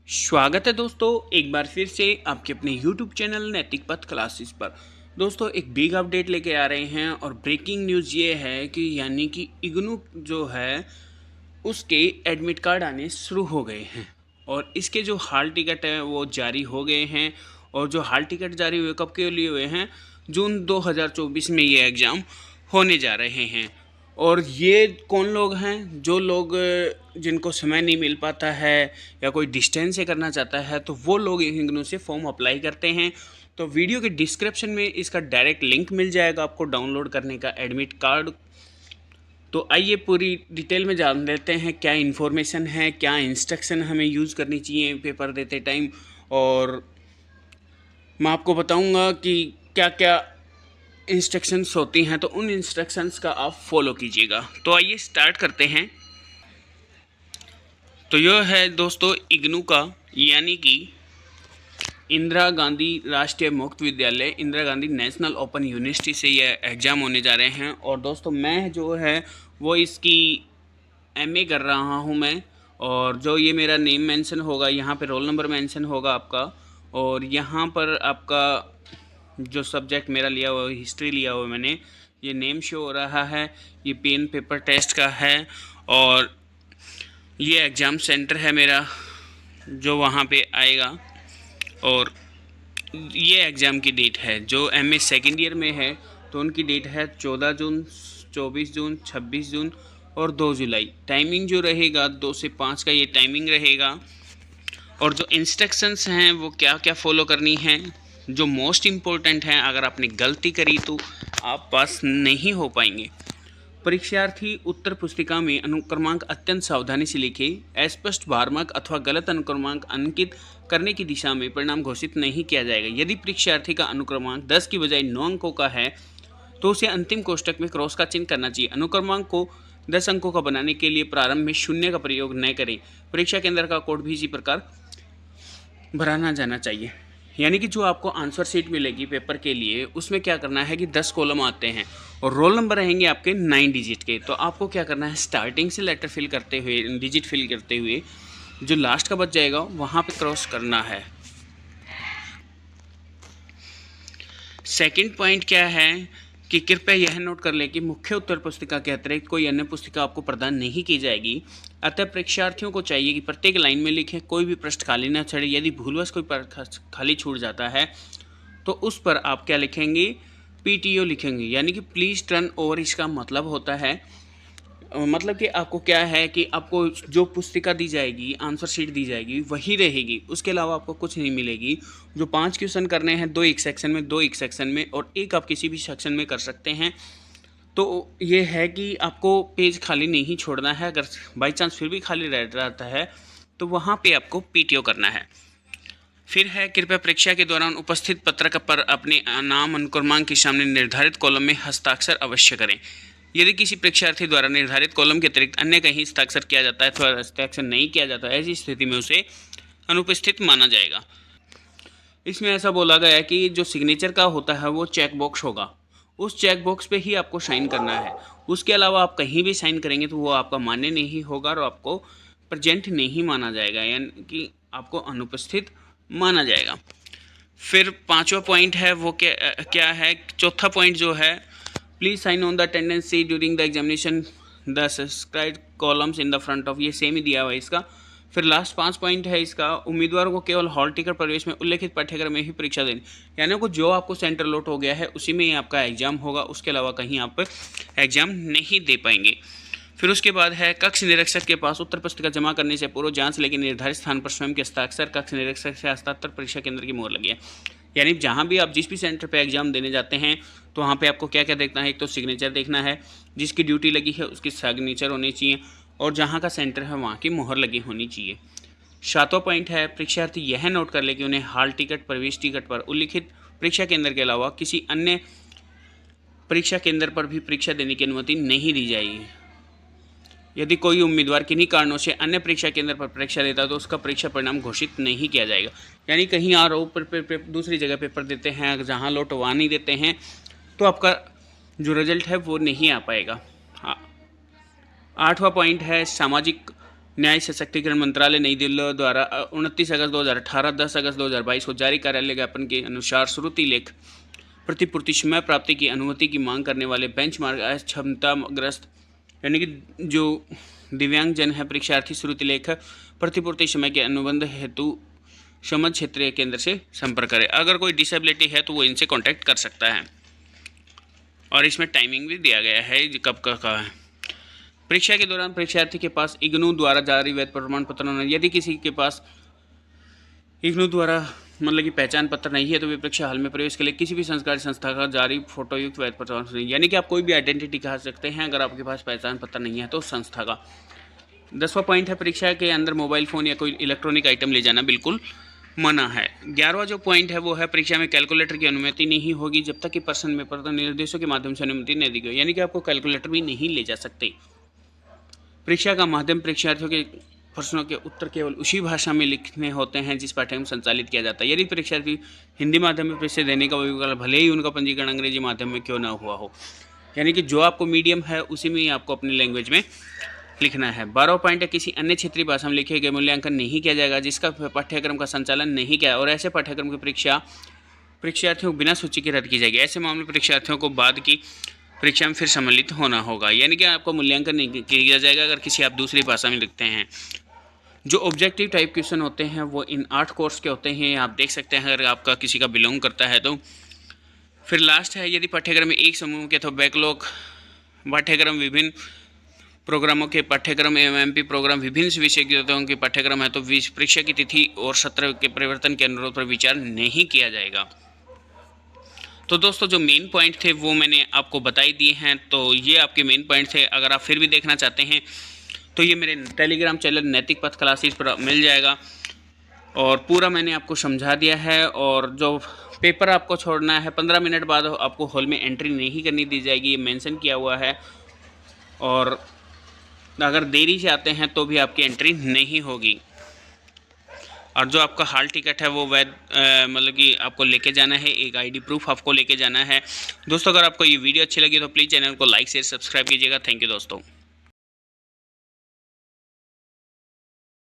स्वागत है दोस्तों एक बार फिर से आपके अपने YouTube चैनल नैतिक पथ क्लासेस पर। दोस्तों एक बिग अपडेट लेके आ रहे हैं और ब्रेकिंग न्यूज़ ये है कि यानी कि इग्नू जो है उसके एडमिट कार्ड आने शुरू हो गए हैं और इसके जो हाल टिकट हैं वो जारी हो गए हैं। और जो हाल टिकट जारी हुए कब के लिए हुए हैं, जून 2024 में ये एग्ज़ाम होने जा रहे हैं। और ये कौन लोग हैं? जो लोग जिनको समय नहीं मिल पाता है या कोई डिस्टेंस से करना चाहता है तो वो लोग इग्नू से फॉर्म अप्लाई करते हैं। तो वीडियो के डिस्क्रिप्शन में इसका डायरेक्ट लिंक मिल जाएगा आपको डाउनलोड करने का एडमिट कार्ड। तो आइए पूरी डिटेल में जान लेते हैं क्या इन्फॉर्मेशन है, क्या इंस्ट्रक्शन हमें यूज़ करनी चाहिए पेपर देते टाइम। और मैं आपको बताऊंगा कि क्या क्या इंस्ट्रक्शंस होती हैं, तो उन इंस्ट्रक्शंस का आप फॉलो कीजिएगा। तो आइए स्टार्ट करते हैं। तो यह है दोस्तों इग्नू का यानी कि इंदिरा गांधी राष्ट्रीय मुक्त विद्यालय, Indira Gandhi national open university से यह एग्ज़ाम होने जा रहे हैं। और दोस्तों मैं जो है वो इसकी एमए कर रहा हूँ मैं। और जो ये मेरा नेम मेंशन होगा, यहाँ पे रोल नंबर मेंशन होगा आपका। और यहाँ पर आपका जो सब्जेक्ट मेरा लिया हुआ हिस्ट्री लिया हुआ मैंने, ये नेम शो हो रहा है। ये पेन पेपर टेस्ट का है और ये एग्ज़ाम सेंटर है मेरा जो वहाँ पे आएगा। और ये एग्ज़ाम की डेट है जो एमए सेकेंड ईयर में है तो उनकी डेट है 14 जून, 24 जून, 26 जून और 2 जुलाई। टाइमिंग जो रहेगा 2 से 5 का ये टाइमिंग रहेगा। और जो इंस्ट्रक्शंस हैं वो क्या क्या फॉलो करनी है, जो मोस्ट इम्पोर्टेंट हैं, अगर आपने गलती करी तो आप पास नहीं हो पाएंगे। परीक्षार्थी उत्तर पुस्तिका में अनुक्रमांक अत्यंत सावधानी से लिखे। अस्पष्ट भ्रामक अथवा गलत अनुक्रमांक अंकित करने की दिशा में परिणाम घोषित नहीं किया जाएगा। यदि परीक्षार्थी का अनुक्रमांक 10 की बजाय 9 अंकों का है तो उसे अंतिम कोष्टक में क्रॉस का चिन्ह करना चाहिए। अनुक्रमांक को 10 अंकों का बनाने के लिए प्रारंभ में शून्य का प्रयोग न करें। परीक्षा केंद्र का कोड भी इसी प्रकार भराना जाना चाहिए। यानी कि जो आपको आंसर शीट मिलेगी पेपर के लिए उसमें क्या करना है कि 10 कॉलम आते हैं और रोल नंबर रहेंगे आपके 9 डिजिट के। तो आपको क्या करना है, स्टार्टिंग से लेटर फिल करते हुए, डिजिट फिल करते हुए जो लास्ट का बच जाएगा वहाँ पे क्रॉस करना है। सेकंड पॉइंट क्या है कि कृपया यह नोट कर लें कि मुख्य उत्तर पुस्तिका के अतिरिक्त कोई अन्य पुस्तिका आपको प्रदान नहीं की जाएगी। अतः परीक्षार्थियों को चाहिए कि प्रत्येक लाइन में लिखें, कोई भी पृष्ठ खाली न छोड़े। यदि भूलवश कोई पृष्ठ खाली छूट जाता है तो उस पर आप क्या लिखेंगे, पीटीओ लिखेंगे, यानी कि प्लीज़ टर्न ओवर। इसका मतलब होता है मतलब कि आपको क्या है कि आपको जो पुस्तिका दी जाएगी, आंसर शीट दी जाएगी वही रहेगी, उसके अलावा आपको कुछ नहीं मिलेगी। जो 5 क्वेश्चन करने हैं, 2 एक सेक्शन में, 2 एक सेक्शन में और एक आप किसी भी सेक्शन में कर सकते हैं। तो ये है कि आपको पेज खाली नहीं छोड़ना है। अगर बाई चांस फिर भी खाली रह जाता है तो वहाँ पे आपको पीटीओ करना है। फिर है कृपया परीक्षा के दौरान उपस्थित पत्रक पर अपने नाम अनुक्रमांक के सामने निर्धारित कॉलम में हस्ताक्षर अवश्य करें। यदि किसी परीक्षार्थी द्वारा निर्धारित कॉलम के अतिरिक्त अन्य कहीं हस्ताक्षर किया जाता है तो हस्ताक्षर नहीं किया जाता, ऐसी स्थिति में उसे अनुपस्थित माना जाएगा। इसमें ऐसा बोला गया है कि जो सिग्नेचर का होता है वो चेक बॉक्स होगा, उस चेक बॉक्स पे ही आपको साइन करना है। उसके अलावा आप कहीं भी साइन करेंगे तो वो आपका मान्य नहीं होगा और आपको प्रेजेंट नहीं माना जाएगा, यानी कि आपको अनुपस्थित माना जाएगा। फिर 5वां पॉइंट है वो क्या है, चौथा पॉइंट जो है, please sign on the attendance sheet during the examination the subscribed columns in the front of, ये सेम ही दिया हुआ है इसका। फिर लास्ट 5 पॉइंट है इसका, उम्मीदवारों को केवल हॉल टिकट प्रवेश में उल्लेखित पाठ्यक्रम में ही परीक्षा देनी, यानी कि जो आपको सेंटर लॉट हो गया है उसी में ही आपका एग्जाम होगा, उसके अलावा कहीं आप एग्जाम नहीं दे पाएंगे। फिर उसके बाद है कक्ष निरीक्षक के पास उत्तर पुस्तिका जमा करने से पूर्व जांच लेके निर्धारित स्थान पर स्वयं के हस्ताक्षर, कक्ष निरीक्षक से हस्ताक्षर, परीक्षा केंद्र की मोहर लगी है। यानी जहाँ भी आप जिस भी सेंटर पे एग्जाम देने जाते हैं तो वहाँ पे आपको क्या क्या देखना है, एक तो सिग्नेचर देखना है, जिसकी ड्यूटी लगी है उसकी सिग्नेचर होनी चाहिए और जहाँ का सेंटर है वहाँ की मोहर लगी होनी चाहिए। 7वां पॉइंट है, परीक्षार्थी यह नोट कर ले कि उन्हें हॉल टिकट, प्रवेश टिकट पर उल्लिखित परीक्षा केंद्र के अलावा किसी अन्य परीक्षा केंद्र पर भी परीक्षा देने की अनुमति नहीं दी जाएगी। यदि कोई उम्मीदवार किन्हीं कारणों से अन्य परीक्षा केंद्र पर परीक्षा देता है तो उसका परीक्षा परिणाम घोषित नहीं किया जाएगा। यानी कहीं और दूसरी जगह पेपर देते हैं, अगर जहाँ लौट वहाँ नहीं देते हैं तो आपका जो रिजल्ट है वो नहीं आ पाएगा। 8वां पॉइंट है सामाजिक न्याय सशक्तिकरण मंत्रालय नई दिल्ली द्वारा 29 अगस्त 2018 10 अगस्त 2022 को जारी कार्यालय ज्ञापन के अनुसार श्रुति लेख प्रतिपूर्ति समय प्राप्ति की अनुमति की मांग करने वाले बेंचमार्क क्षमताग्रस्त यानी कि जो दिव्यांगजन है परीक्षार्थी श्रुति लेख प्रतिपूर्ति समय के अनुबंध हेतु समझ क्षेत्रीय केंद्र से संपर्क करें। अगर कोई डिसेबिलिटी है तो वो इनसे कांटेक्ट कर सकता है और इसमें टाइमिंग भी दिया गया है कब का है। परीक्षा के दौरान परीक्षार्थी के पास इग्नू द्वारा जारी वैध प्रमाण पत्र होना, यदि किसी के पास इग्नू द्वारा मतलब कि पहचान पत्र नहीं है तो वे परीक्षा हॉल में प्रवेश के लिए किसी भी सरकारी संस्था का जारी फोटोयुक्त वैध प्रमाण पत्र, यानी कि आप कोई भी आइडेंटिटी दिखा सकते हैं अगर आपके पास पहचान पत्र नहीं है तो संस्था का। 10वां पॉइंट है परीक्षा के अंदर मोबाइल फ़ोन या कोई इलेक्ट्रॉनिक आइटम ले जाना बिल्कुल मना है। 11वां जो पॉइंट है वो है परीक्षा में कैलकुलेटर की अनुमति नहीं होगी जब तक कि प्रश्न पेपर तो निर्देशों के माध्यम से अनुमति नहीं दी गई, यानी कि आपको कैलकुलेटर भी नहीं ले जा सकते। परीक्षा का माध्यम परीक्षार्थियों के प्रश्नों के उत्तर केवल उसी भाषा में लिखने होते हैं जिस पाठ्यक्रम संचालित किया जाता है। यदि परीक्षार्थी हिंदी माध्यम में परीक्षा देने का विकल्प भले ही उनका पंजीकरण अंग्रेजी माध्यम में क्यों ना हुआ हो, यानी कि जो आपको मीडियम है उसी में ही आपको अपनी लैंग्वेज में लिखना है। 12वां पॉइंट है किसी अन्य क्षेत्रीय भाषा में लिखे गए मूल्यांकन नहीं किया जाएगा जिसका पाठ्यक्रम का संचालन नहीं किया और ऐसे पाठ्यक्रम की परीक्षा परीक्षार्थियों को बिना सूची के रद्द की जाएगी। ऐसे मामले परीक्षार्थियों को बाद की परीक्षा में फिर सम्मिलित होना होगा, यानी कि आपको मूल्यांकन नहीं किया जाएगा अगर किसी आप दूसरी भाषा में लिखते हैं। जो ऑब्जेक्टिव टाइप क्वेश्चन होते हैं वो इन 8 कोर्स के होते हैं, आप देख सकते हैं अगर आपका किसी का बिलोंग करता है तो। फिर लास्ट है यदि पाठ्यक्रम में एक समूह के तो बैकलॉग पाठ्यक्रम विभिन्न प्रोग्रामों के पाठ्यक्रम एवं एमपी प्रोग्राम विभिन्न विषयों के पाठ्यक्रम है तो परीक्षा की तिथि और सत्र के परिवर्तन के अनुरोध पर विचार नहीं किया जाएगा। तो दोस्तों जो मेन पॉइंट थे वो मैंने आपको बताई दिए हैं, तो ये आपके मेन पॉइंट थे। अगर आप फिर भी देखना चाहते हैं तो ये मेरे टेलीग्राम चैनल नैतिक पथ क्लासेस पर मिल जाएगा और पूरा मैंने आपको समझा दिया है। और जो पेपर आपको छोड़ना है 15 मिनट बाद आपको हॉल में एंट्री नहीं करनी दी जाएगी, ये मेंशन किया हुआ है। और अगर देरी से आते हैं तो भी आपकी एंट्री नहीं होगी। और जो आपका हॉल टिकट है वो वैध मतलब कि आपको लेके जाना है, एक आईडी प्रूफ आपको लेके जाना है। दोस्तों अगर आपको ये वीडियो अच्छी लगी तो प्लीज़ चैनल को लाइक शेयर सब्सक्राइब कीजिएगा। थैंक यू दोस्तों।